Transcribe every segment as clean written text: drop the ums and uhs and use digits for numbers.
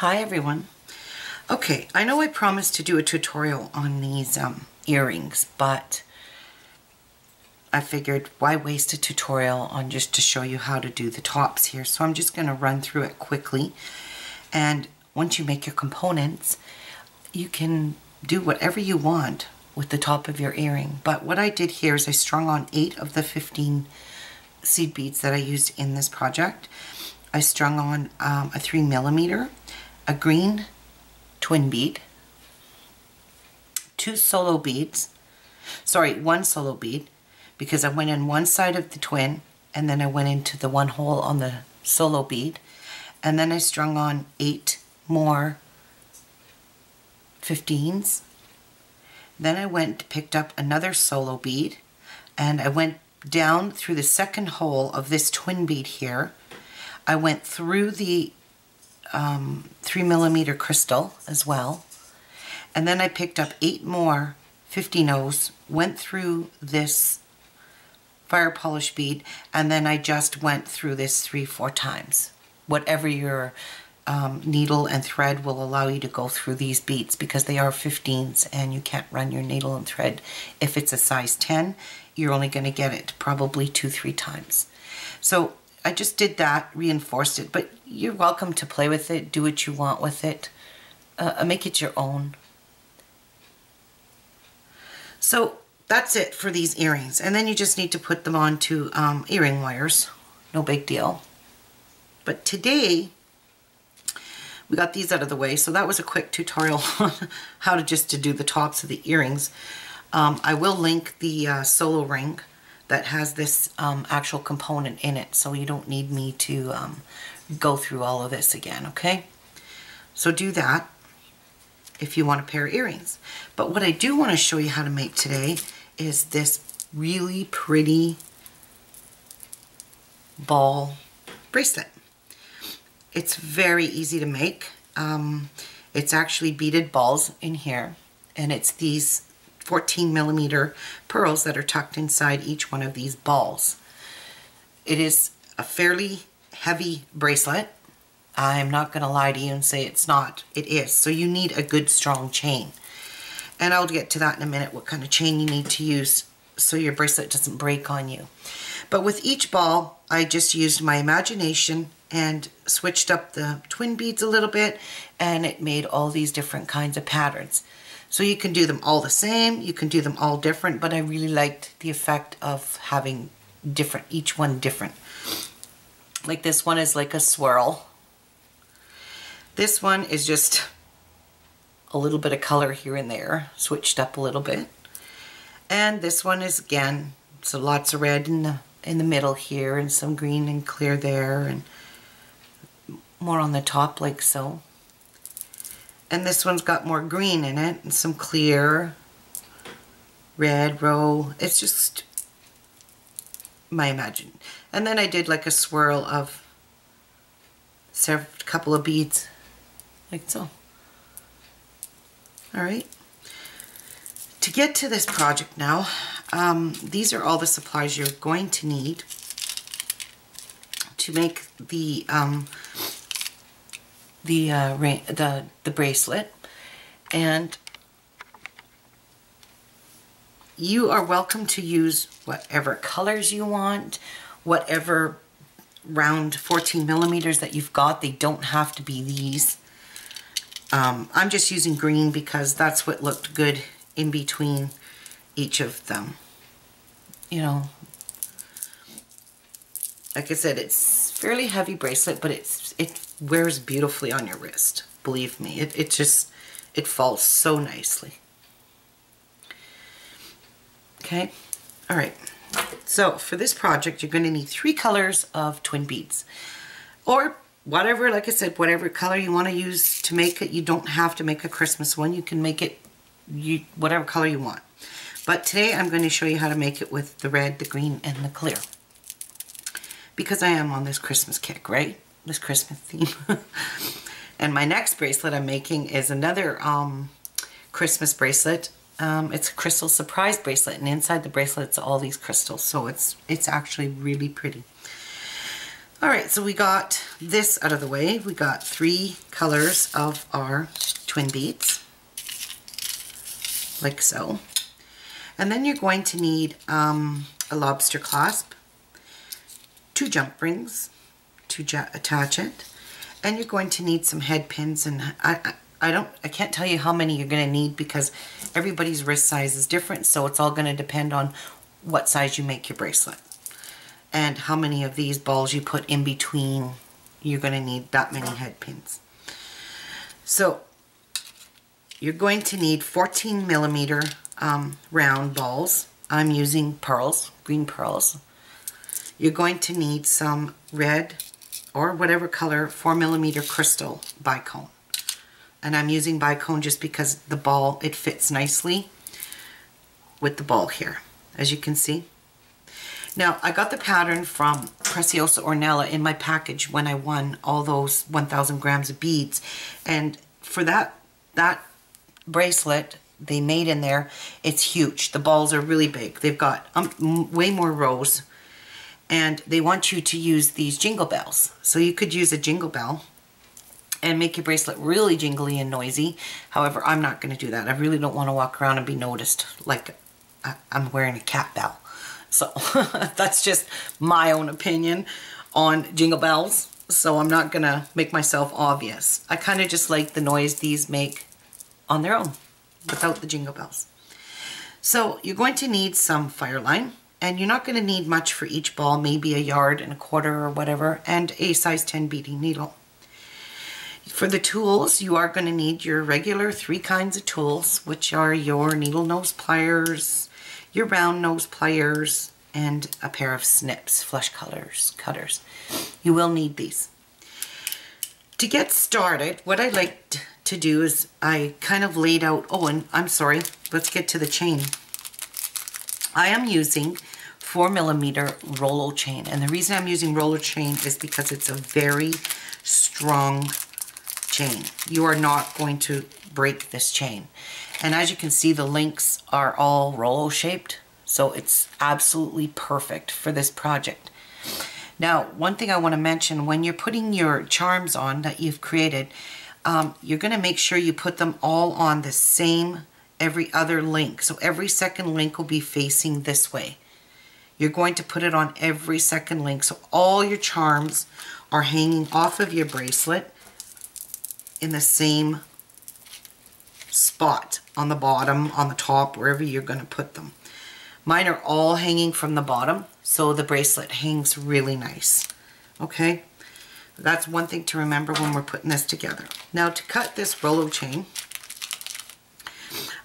Hi everyone. Okay, I know I promised to do a tutorial on these earrings, but I figured why waste a tutorial on just to show you how to do the tops here. So I'm just going to run through it quickly, and once you make your components, you can do whatever you want with the top of your earring. But what I did here is I strung on 8 of the 15 seed beads that I used in this project. I strung on a 3mm, a green twin bead, 2 solo beads, sorry, 1 solo bead, because I went in one side of the twin and then I went into the one hole on the solo bead, and then I strung on 8 more 15s. Then I picked up another solo bead, and I went down through the second hole of this twin bead here. I went through the 3mm crystal as well, and then I picked up 8 more 50-0s, went through this fire polish bead, and then I just went through this 3-4 times. Whatever your needle and thread will allow you to go through these beads, because they are 15s and you can't run your needle and thread. If it's a size 10, you're only going to get it probably 2-3 times. So I just did that, reinforced it, but you're welcome to play with it, do what you want with it, make it your own. So that's it for these earrings, and then you just need to put them onto earring wires. No big deal. But today we got these out of the way, so that was a quick tutorial on how to do the tops of the earrings. I will link the solo ring that has this actual component in it, so you don't need me to go through all of this again, okay? So do that if you want a pair of earrings. But what I do want to show you how to make today is this really pretty ball bracelet. It's very easy to make. It's actually beaded balls in here, and it's these 14mm pearls that are tucked inside each one of these balls. It is a fairly heavy bracelet. I'm not going to lie to you and say it's not. It is. So you need a good strong chain. And I'll get to that in a minute, what kind of chain you need to use so your bracelet doesn't break on you. But with each ball, I just used my imagination and switched up the twin beads a little bit, and it made all these different kinds of patterns. So you can do them all the same, you can do them all different, but I really liked the effect of having different, each one different. Like this one is like a swirl. This one is just a little bit of color here and there, switched up a little bit. And this one is, again, so lots of red in the middle here, and some green and clear there, and more on the top like so. And this one's got more green in it and some clear red row. It's just my imagination. And then I did like a swirl of a couple of beads like so. Alright. To get to this project now, these are all the supplies you're going to need to make the bracelet, and you are welcome to use whatever colors you want, whatever round 14mm that you've got. They don't have to be these. I'm just using green because that's what looked good in between each of them. You know, like I said, it's fairly heavy bracelet, but it wears beautifully on your wrist. Believe me, it falls so nicely. Okay, all right. So for this project, you're going to need 3 colors of twin beads, or whatever. Like I said, whatever color you want to use to make it. You don't have to make a Christmas one. You can make it whatever color you want. But today I'm going to show you how to make it with the red, the green, and the clear, because I am on this Christmas kick, right? This Christmas theme. And my next bracelet I'm making is another Christmas bracelet. It's a crystal surprise bracelet, and inside the bracelet it's all these crystals, so it's actually really pretty. All right, so we got this out of the way. We got 3 colors of our twin beads, like so. And then you're going to need a lobster clasp, 2 jump rings to attach it, and you're going to need some head pins. And I can't tell you how many you're going to need because everybody's wrist size is different, so it's all going to depend on what size you make your bracelet and how many of these balls you put in between. You're going to need that many head pins. So you're going to need 14 millimeter round balls. I'm using pearls, green pearls. You're going to need some red or whatever color 4 millimeter crystal bicone. And I'm using bicone just because the ball, it fits nicely with the ball here, as you can see. Now, I got the pattern from Preciosa Ornella in my package when I won all those 1,000 grams of beads. And for that bracelet they made in there, it's huge. The balls are really big. They've got way more rows. And they want you to use these jingle bells. So you could use a jingle bell and make your bracelet really jingly and noisy. However, I'm not going to do that. I really don't want to walk around and be noticed like I'm wearing a cat bell. So that's just my own opinion on jingle bells. So I'm not going to make myself obvious. I kind of just like the noise these make on their own without the jingle bells. So you're going to need some fire line. And you're not going to need much for each ball, maybe 1.25 yards or whatever, and a size 10 beading needle. For the tools, you are going to need your regular 3 kinds of tools, which are your needle nose pliers, your round nose pliers, and a pair of snips, flush cutters. You will need these. To get started, what I like to do is I kind of laid out, oh, and I'm sorry, let's get to the chain. I am using 4 millimeter Rolo chain, and the reason I'm using Rolo chain is because it's a very strong chain. You are not going to break this chain. And as you can see, the links are all Rolo shaped, so it's absolutely perfect for this project. Now, one thing I want to mention, when you're putting your charms on that you've created, you're going to make sure you put them all on the same every other link. So every second link will be facing this way. You're going to put it on every second link. So all your charms are hanging off of your bracelet in the same spot on the bottom, on the top, wherever you're going to put them. Mine are all hanging from the bottom, so the bracelet hangs really nice. Okay? That's one thing to remember when we're putting this together. Now to cut this Rolo chain,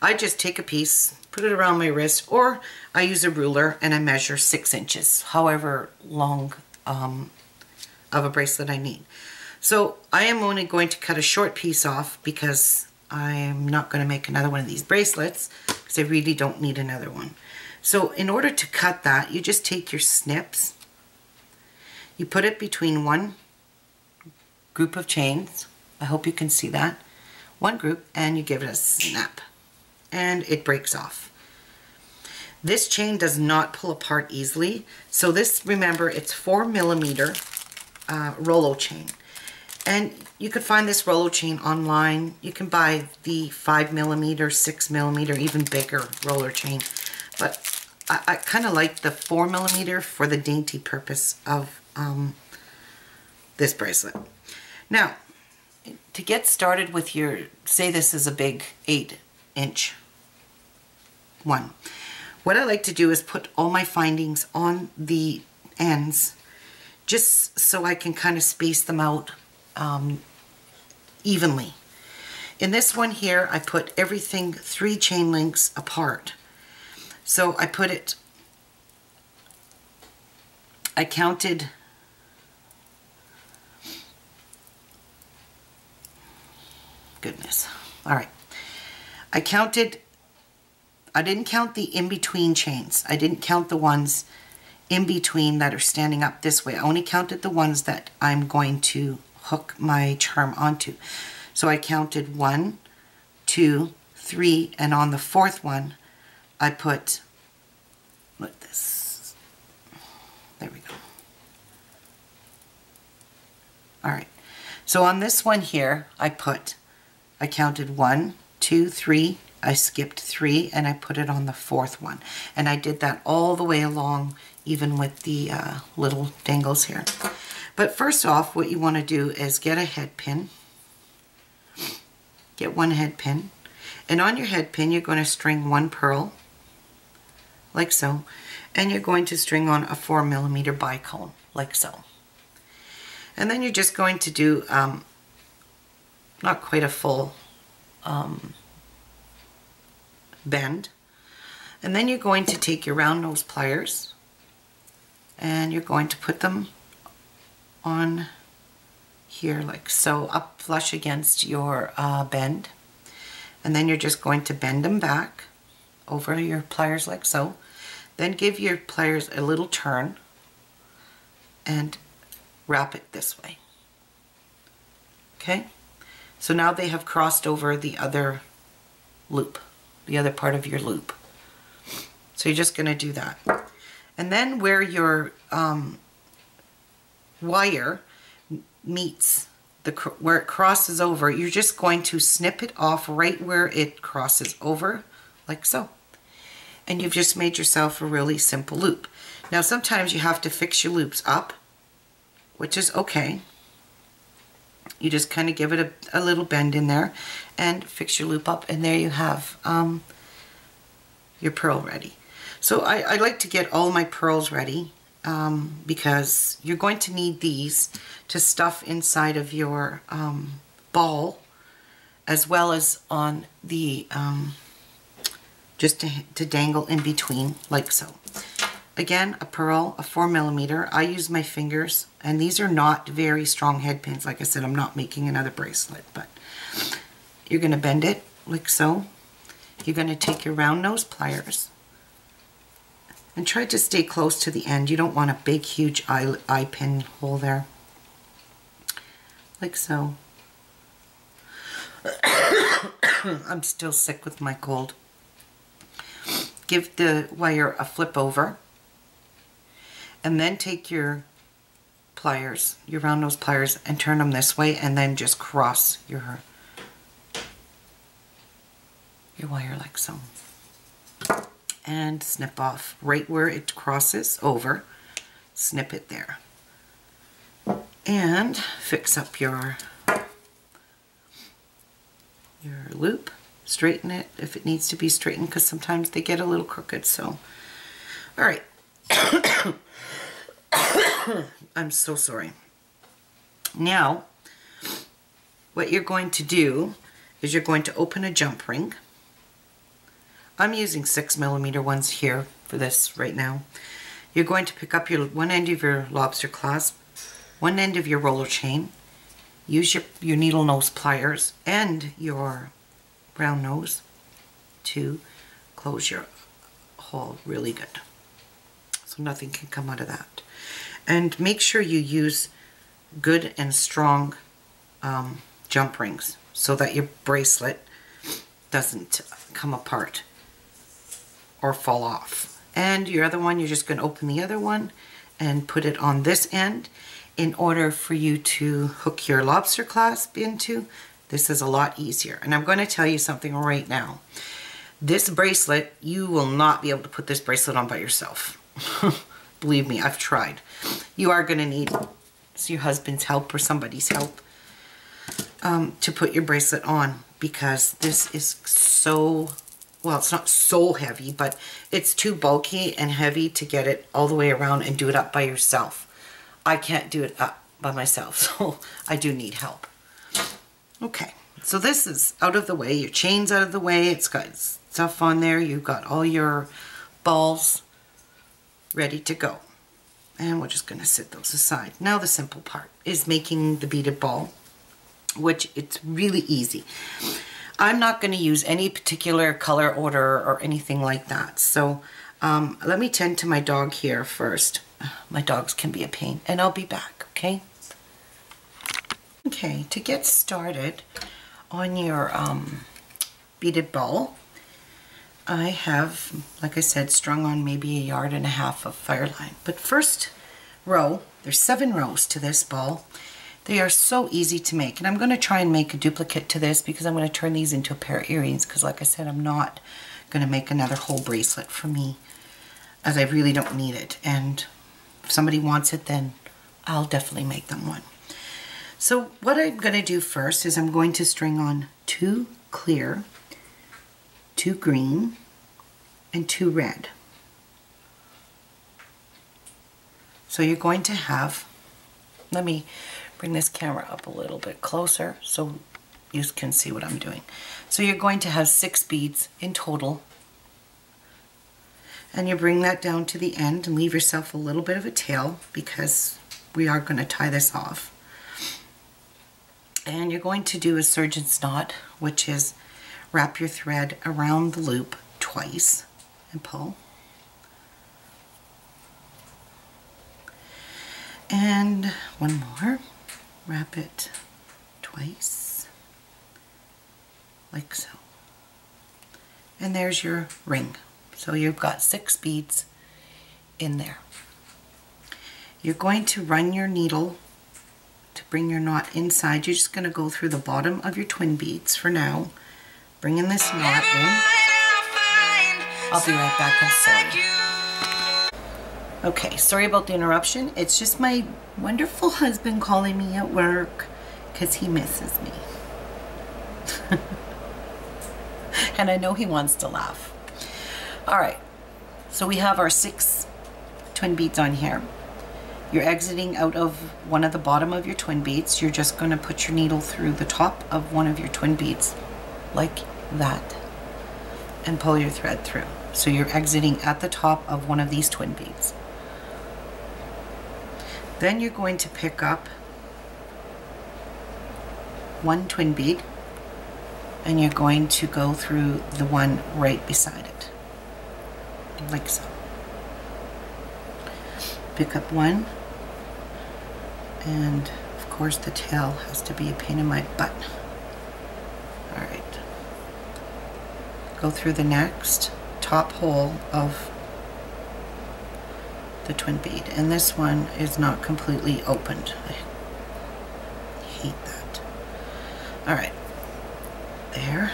I just take a piece, put it around my wrist, or I use a ruler and I measure 6 inches, however long of a bracelet I need. So I am only going to cut a short piece off because I'm not going to make another one of these bracelets because I really don't need another one. So in order to cut that, you just take your snips, you put it between one group of chains, I hope you can see that, one group, and you give it a snap. And it breaks off. This chain does not pull apart easily. So this, remember, it's 4 millimeter Rolo chain. And you could find this Rolo chain online. You can buy the 5 millimeter, 6 millimeter, even bigger roller chain. But I kind of like the 4 millimeter for the dainty purpose of this bracelet. Now, to get started with your, say this is a big 8-inch one. What I like to do is put all my findings on the ends just so I can kind of space them out evenly. In this one here, I put everything 3 chain links apart. So I put it, I counted, goodness, all right. I didn't count the in-between chains. I didn't count the ones in between that are standing up this way. I only counted the ones that I'm going to hook my charm onto. So I counted 1, 2, 3, and on the 4th one, I put, look this, there we go. All right, so on this one here, I counted 1, 2, 3, I skipped 3, and I put it on the 4th one. And I did that all the way along, even with the little dangles here. But first off, what you want to do is get a head pin. Get one head pin. And on your head pin, you're going to string 1 pearl, like so. And you're going to string on a 4mm bicone, like so. And then you're just going to do not quite a full bend. And then you're going to take your round nose pliers and you're going to put them on here like so, up flush against your bend. And then you're just going to bend them back over your pliers like so. Then give your pliers a little turn and wrap it this way. Okay? So now they have crossed over the other loop, the other part of your loop. So you're just going to do that. And then where your wire meets, where it crosses over, you're just going to snip it off right where it crosses over, like so. And you've just made yourself a really simple loop. Now sometimes you have to fix your loops up, which is okay. You just kind of give it a little bend in there and fix your loop up, and there you have your pearl ready. So I like to get all my pearls ready because you're going to need these to stuff inside of your ball, as well as on the just to dangle in between like so. Again, a pearl, a 4mm. I use my fingers, and these are not very strong head pins. Like I said, I'm not making another bracelet, but you're going to bend it like so. You're going to take your round nose pliers and try to stay close to the end. You don't want a big, huge eye pin hole there. Like so. I'm still sick with my cold. Give the wire a flip over. And then take your pliers, your round nose pliers, and turn them this way, and then just cross your wire like so. And snip off right where it crosses over. Snip it there. And fix up your loop. Straighten it if it needs to be straightened, because sometimes they get a little crooked. So, all right. I'm so sorry. Now, what you're going to do is you're going to open a jump ring. I'm using 6mm ones here for this right now. You're going to pick up one end of your lobster clasp, one end of your Rolo chain, use your needle nose pliers and your round nose to close your hole really good, so nothing can come out of that. And make sure you use good and strong jump rings so that your bracelet doesn't come apart or fall off. And your other one, you're just going to open the other one and put it on this end in order for you to hook your lobster clasp into. This is a lot easier. And I'm going to tell you something right now. This bracelet, you will not be able to put this bracelet on by yourself. Believe me, I've tried. You are going to need your husband's help or somebody's help to put your bracelet on, because this is so, well, it's not so heavy, but it's too bulky and heavy to get it all the way around and do it up by yourself. I can't do it up by myself, so I do need help. Okay, so this is out of the way. Your chain's out of the way. It's got stuff on there. You've got all your balls ready to go. And we're just going to set those aside. Now the simple part is making the beaded ball, which it's really easy. I'm not going to use any particular color order or anything like that. So let me tend to my dog here first. My dogs can be a pain, and I'll be back, okay? Okay, to get started on your beaded ball, I have, like I said, strung on maybe 1.5 yards of fire line. But first row, there's 7 rows to this ball. They are so easy to make, and I'm going to try and make a duplicate to this because I'm going to turn these into a pair of earrings because like I said, I'm not going to make another whole bracelet for me as I really don't need it, and if somebody wants it then I'll definitely make them one. So what I'm going to do first is I'm going to string on 2 clear, 2 green, and 2 red. So you're going to have, let me bring this camera up a little bit closer so you can see what I'm doing. So you're going to have 6 beads in total, and you bring that down to the end and leave yourself a little bit of a tail because we are going to tie this off. And you're going to do a surgeon's knot, which is wrap your thread around the loop twice and pull. And one more. Wrap it twice, like so. And there's your ring. So you've got 6 beads in there. You're going to run your needle to bring your knot inside. You're just going to go through the bottom of your twin beads for now, bringing this knot in. I'll be right back, I'm sorry. Okay, sorry about the interruption. It's just my wonderful husband calling me at work because he misses me. And I know he wants to laugh. All right, so we have our 6 twin beads on here. You're exiting out of one of the bottom of your twin beads. You're just going to put your needle through the top of one of your twin beads like that and pull your thread through. So you're exiting at the top of one of these twin beads. Then you're going to pick up 1 twin bead and you're going to go through the one right beside it, like so. Pick up 1, and of course the tail has to be a pain in my butt. Alright, go through the next top hole of the twin bead, and this one is not completely opened. I hate that. Alright, there,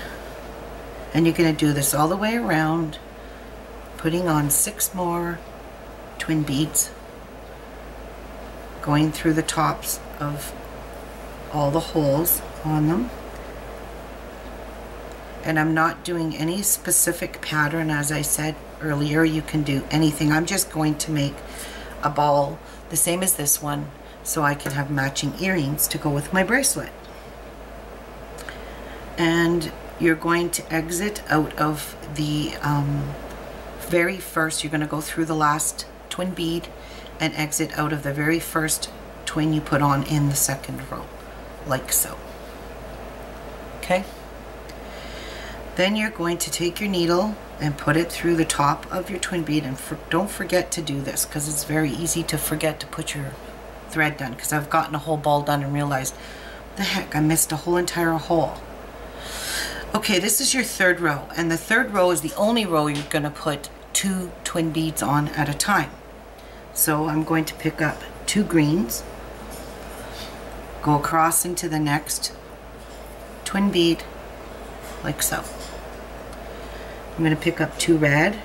and you're going to do this all the way around, putting on 6 more twin beads, going through the tops of all the holes on them. And I'm not doing any specific pattern. As I said earlier, you can do anything. I'm just going to make a ball the same as this one so I can have matching earrings to go with my bracelet. And you're going to exit out of the very first, you're going to go through the last twin bead and exit out of the very first twin you put on in the second row, like so. Okay? Then you're going to take your needle and put it through the top of your twin bead, and don't forget to do this because it's very easy to forget to put your thread done, because I've gotten a whole ball done and realized, the heck, I missed a whole entire hole. Okay, this is your 3rd row, and the 3rd row is the only row you're going to put 2 twin beads on at a time. So I'm going to pick up 2 greens, go across into the next twin bead, like so. I'm going to pick up 2 red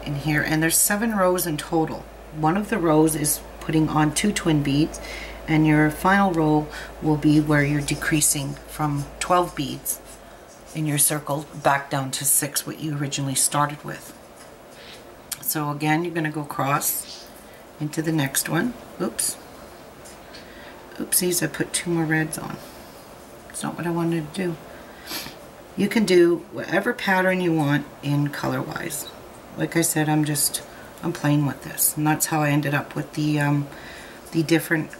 in here, and there's 7 rows in total. One of the rows is putting on 2 twin beads, and your final row will be where you're decreasing from 12 beads in your circle back down to 6, what you originally started with. So again, you're going to go across into the next one. Oops. Oopsies, I put 2 more reds on. It's not what I wanted to do. You can do whatever pattern you want in color-wise. Like I said, I'm playing with this, and that's how I ended up with the different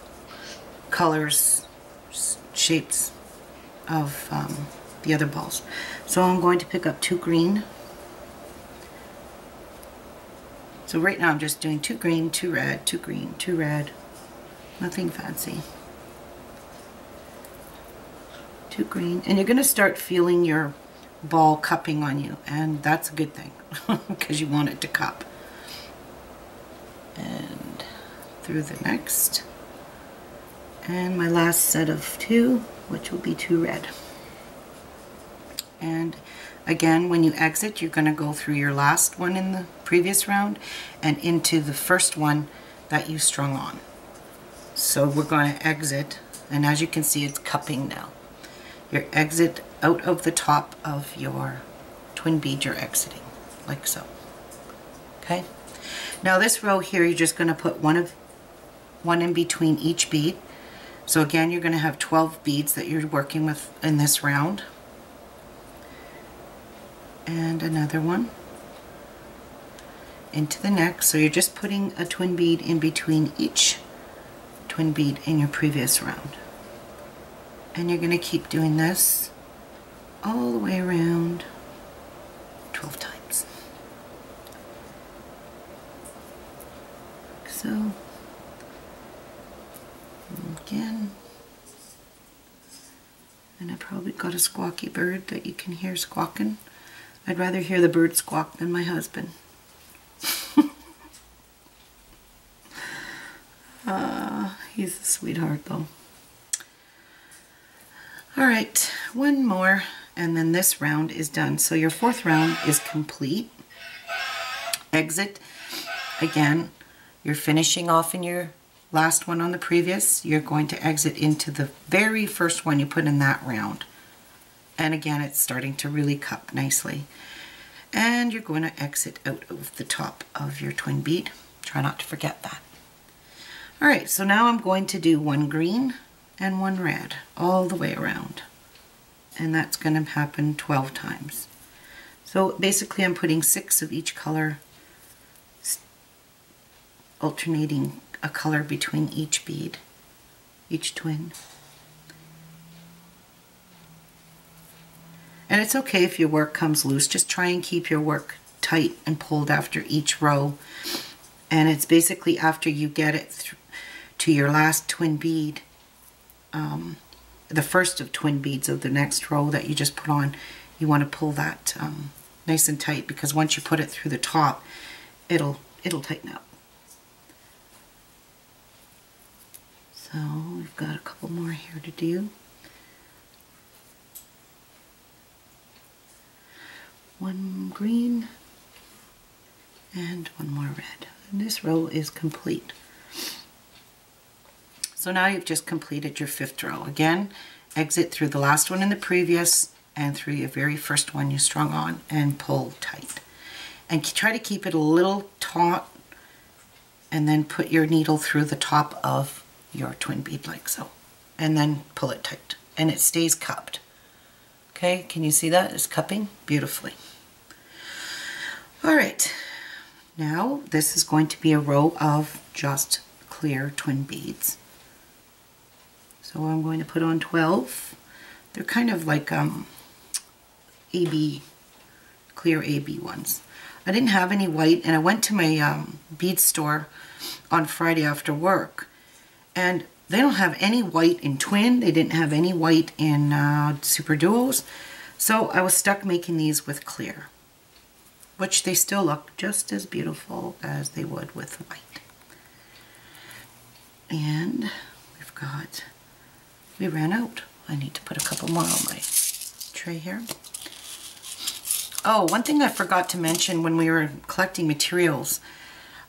colors, shapes of the other balls. So I'm going to pick up 2 green. So right now I'm just doing 2 green, 2 red, 2 green, 2 red. Nothing fancy. 2 green, and you're going to start feeling your ball cupping on you, and that's a good thing because you want it to cup. And through the next, and my last set of 2, which will be 2 red. And again, when you exit, you're going to go through your last one in the previous round and into the first one that you strung on. So we're going to exit, and as you can see, it's cupping now. Your exit out of the top of your twin bead you're exiting, like so. Okay? Now this row here, you're just going to put one in between each bead. So again, you're going to have 12 beads that you're working with in this round. And another one into the next. So you're just putting a twin bead in between each twin bead in your previous round. And you're going to keep doing this all the way around 12 times. So again, and I probably got a squawky bird that you can hear squawking. I'd rather hear the bird squawk than my husband. He's a sweetheart though. Alright, one more and then this round is done. So your 4th round is complete. Exit. Again, you're finishing off in your last one on the previous. You're going to exit into the very first one you put in that round. And again, it's starting to really cup nicely. And you're going to exit out of the top of your twin bead. Try not to forget that. Alright, so now I'm going to do 1 green and 1 red all the way around. And that's going to happen 12 times. So basically I'm putting 6 of each color, alternating a color between each bead, each twin. And it's okay if your work comes loose, just try and keep your work tight and pulled after each row. And it's basically after you get it to your last twin bead, the first of twin beads of the next row that you just put on, you want to pull that nice and tight, because once you put it through the top, it'll tighten up. So we've got a couple more here to do. 1 green and 1 more red. And this row is complete. So now you've just completed your 5th row. Again, exit through the last one in the previous and through your very first one you strung on and pull tight. And try to keep it a little taut and then put your needle through the top of your twin bead like so. And then pull it tight. And it stays cupped. Okay, can you see that? It's cupping beautifully. Alright, now this is going to be a row of just clear twin beads. So I'm going to put on 12. They're kind of like AB, clear AB ones. I didn't have any white, and I went to my bead store on Friday after work, and they don't have any white in twin. They didn't have any white in super duos. So I was stuck making these with clear, which they still look just as beautiful as they would with white. And we've got, we ran out. I need to put a couple more on my tray here. Oh, one thing I forgot to mention when we were collecting materials,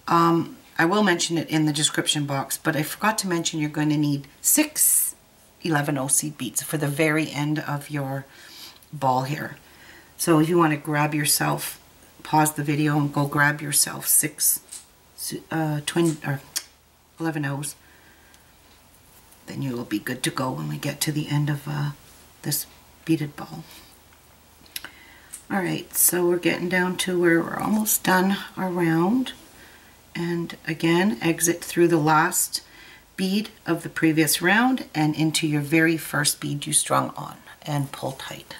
I will mention it in the description box, but I forgot to mention you're going to need 6 11/0 seed beads for the very end of your ball here. So if you want to grab yourself, pause the video and go grab yourself 6 twin or 11/0s, then you will be good to go when we get to the end of this beaded ball. Alright, so we're getting down to where we're almost done our round. And again, exit through the last bead of the previous round and into your very first bead you strung on and pull tight.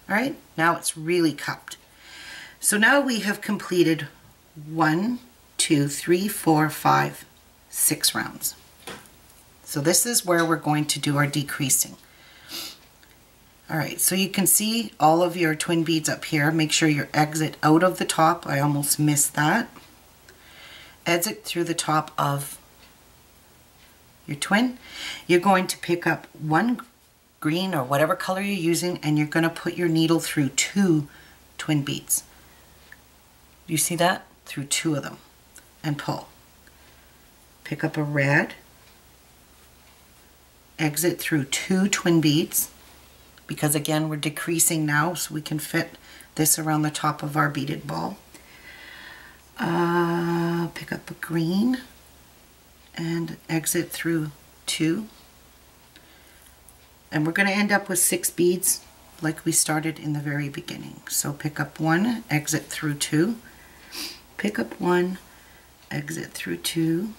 Alright, now it's really cupped. So now we have completed 1, 2, 3, 4, 5, 6 rounds. So this is where we're going to do our decreasing. Alright, so you can see all of your twin beads up here. Make sure your exit out of the top. I almost missed that. exit through the top of your twin. You're going to pick up one green or whatever color you're using, and you're going to put your needle through 2 twin beads. You see that? Through 2 of them, and pull. Pick up a red, exit through 2 twin beads, because again we're decreasing now so we can fit this around the top of our beaded ball. Pick up a green and exit through 2, and we're going to end up with 6 beads like we started in the very beginning. So pick up 1, exit through 2, pick up 1, exit through 2,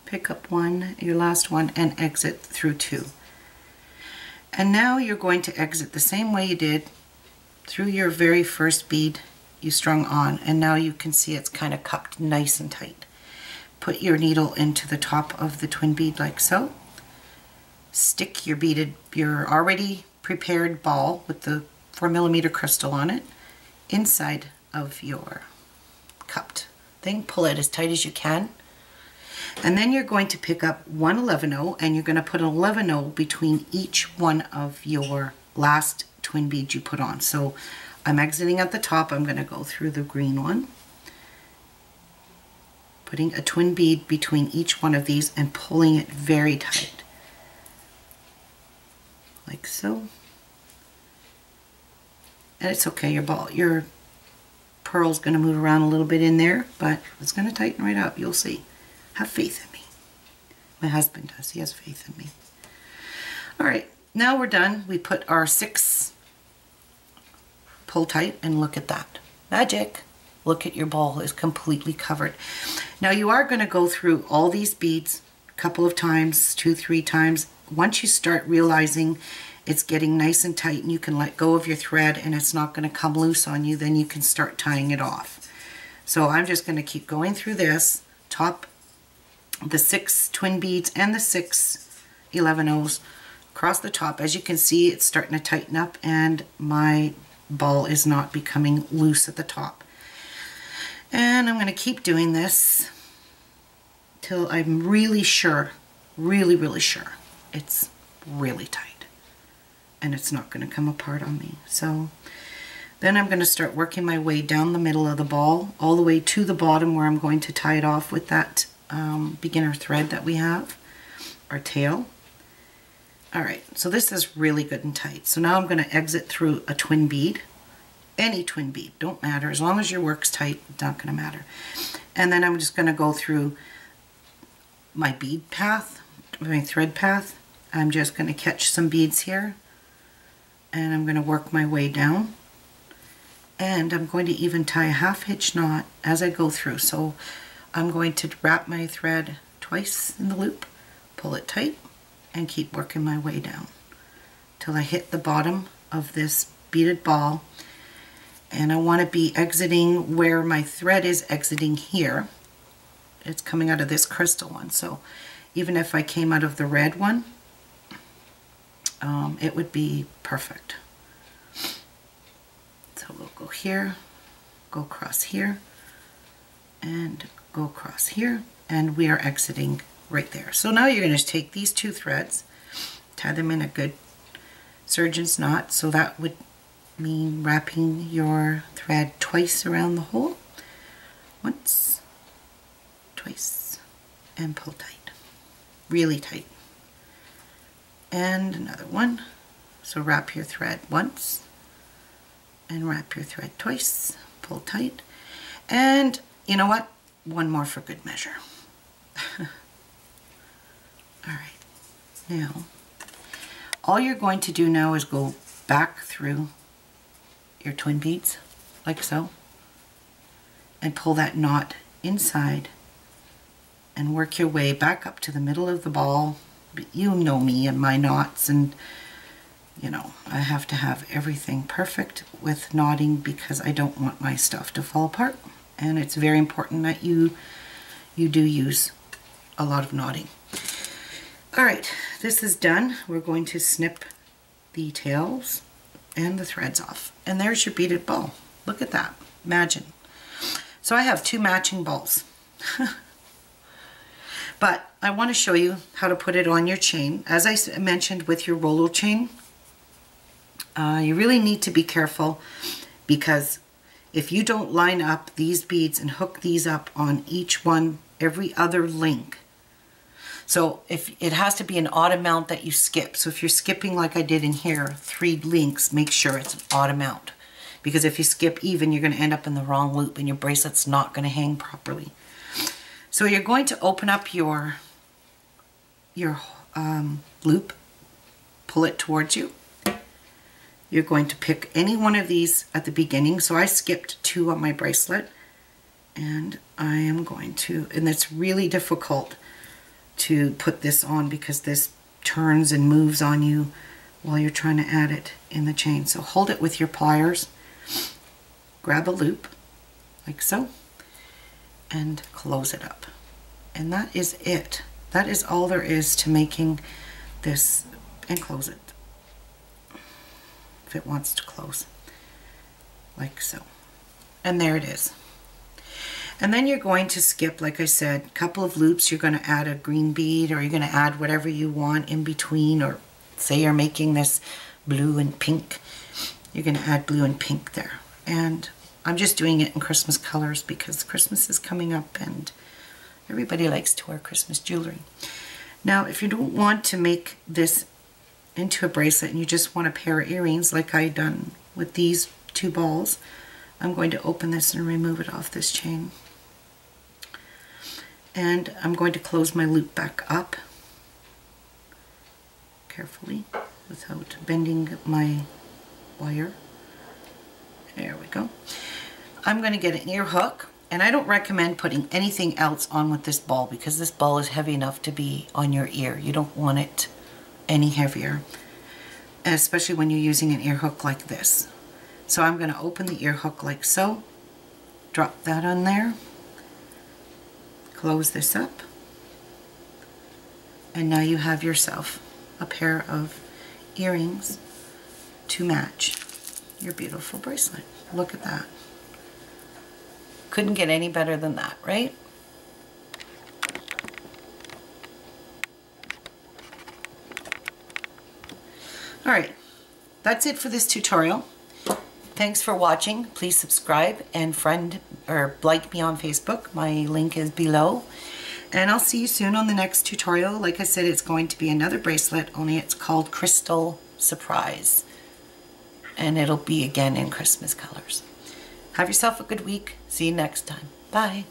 pick up 1, your last one, and exit through 2. And now you're going to exit the same way you did through your very first bead you strung on, and now you can see it's kind of cupped nice and tight. Put your needle into the top of the twin bead like so. Stick your already prepared ball with the 4mm crystal on it inside of your cupped thing. Pull it as tight as you can. And then you're going to pick up 1 11/0, and you're going to put an 11/0 between each one of your last twin beads you put on. So I'm exiting at the top. I'm going to go through the green one, putting a twin bead between each one of these and pulling it very tight, like so. And it's okay, your pearl's going to move around a little bit in there, but it's going to tighten right up. You'll see. Have faith in me. My husband does. He has faith in me. All right, now we're done. We put our 6 pull tight, and look at that. Magic. Look at your ball is completely covered. Now you are going to go through all these beads a couple of times, 2, 3 times. Once you start realizing it's getting nice and tight and you can let go of your thread and it's not going to come loose on you, then you can start tying it off. So I'm just going to keep going through this, top the 6 twin beads and the 6 11/0s across the top. As you can see, it's starting to tighten up and my ball is not becoming loose at the top. And I'm going to keep doing this till I'm really sure, really sure it's really tight and it's not going to come apart on me. So then I'm going to start working my way down the middle of the ball all the way to the bottom where I'm going to tie it off with that beginner thread that we have, our tail. Alright, so this is really good and tight. So now I'm going to exit through a twin bead. Any twin bead, don't matter. As long as your work's tight, it's not going to matter. And then I'm just going to go through my bead path, my thread path. I'm just going to catch some beads here. And I'm going to work my way down. And I'm going to even tie a half hitch knot as I go through. So I'm going to wrap my thread twice in the loop, pull it tight, and keep working my way down till I hit the bottom of this beaded ball. And I want to be exiting where my thread is exiting here. It's coming out of this crystal one, so even if I came out of the red one, it would be perfect. So we'll go here, go across here, and go across here, and we are exiting right there. So now you're going to take these 2 threads, tie them in a good surgeon's knot. So that would mean wrapping your thread twice around the hole. Once, twice, and pull tight. Really tight. And another one. So wrap your thread once, and wrap your thread twice, pull tight. And you know what? One more for good measure. Alright, now all you're going to do now is go back through your twin beads, like so, and pull that knot inside and work your way back up to the middle of the ball. You know me and my knots, and you know, I have to have everything perfect with knotting because I don't want my stuff to fall apart. And it's very important that you do use a lot of knotting. Alright, this is done. We're going to snip the tails and the threads off. And there's your beaded ball. Look at that. Imagine. So I have 2 matching balls. But I want to show you how to put it on your chain. As I mentioned with your Rolo chain, you really need to be careful, because if you don't line up these beads and hook these up on each one, every other link. So if it has to be an odd amount that you skip. So if you're skipping like I did in here, 3 links, make sure it's an odd amount. Because if you skip even, you're going to end up in the wrong loop and your bracelet's not going to hang properly. So you're going to open up your loop, pull it towards you. You're going to pick any one of these at the beginning. So I skipped 2 on my bracelet, and I am going to, and it's really difficult to put this on because this turns and moves on you while you're trying to add it in the chain. So hold it with your pliers, grab a loop like so, and close it up. And that is it. That is all there is to making this, and close it if it wants to close, like so. And there it is. And then you're going to skip, like I said, a couple of loops. You're going to add a green bead, or you're going to add whatever you want in between, or say you're making this blue and pink. You're going to add blue and pink there. And I'm just doing it in Christmas colors because Christmas is coming up and everybody likes to wear Christmas jewelry. Now, if you don't want to make this into a bracelet and you just want a pair of earrings like I done with these 2 balls, I'm going to open this and remove it off this chain. And I'm going to close my loop back up carefully without bending my wire. There we go. I'm going to get an ear hook, and I don't recommend putting anything else on with this ball because this ball is heavy enough to be on your ear. You don't want it any heavier, especially when you're using an ear hook like this. So I'm going to open the ear hook like so, drop that on there, close this up, and now you have yourself a pair of earrings to match your beautiful bracelet. Look at that. Couldn't get any better than that, right? All right, that's it for this tutorial. Thanks for watching. Please subscribe and friend or like me on Facebook. My link is below. And I'll see you soon on the next tutorial. Like I said, it's going to be another bracelet, only it's called Crystal Surprise. And it'll be again in Christmas colors. Have yourself a good week. See you next time. Bye.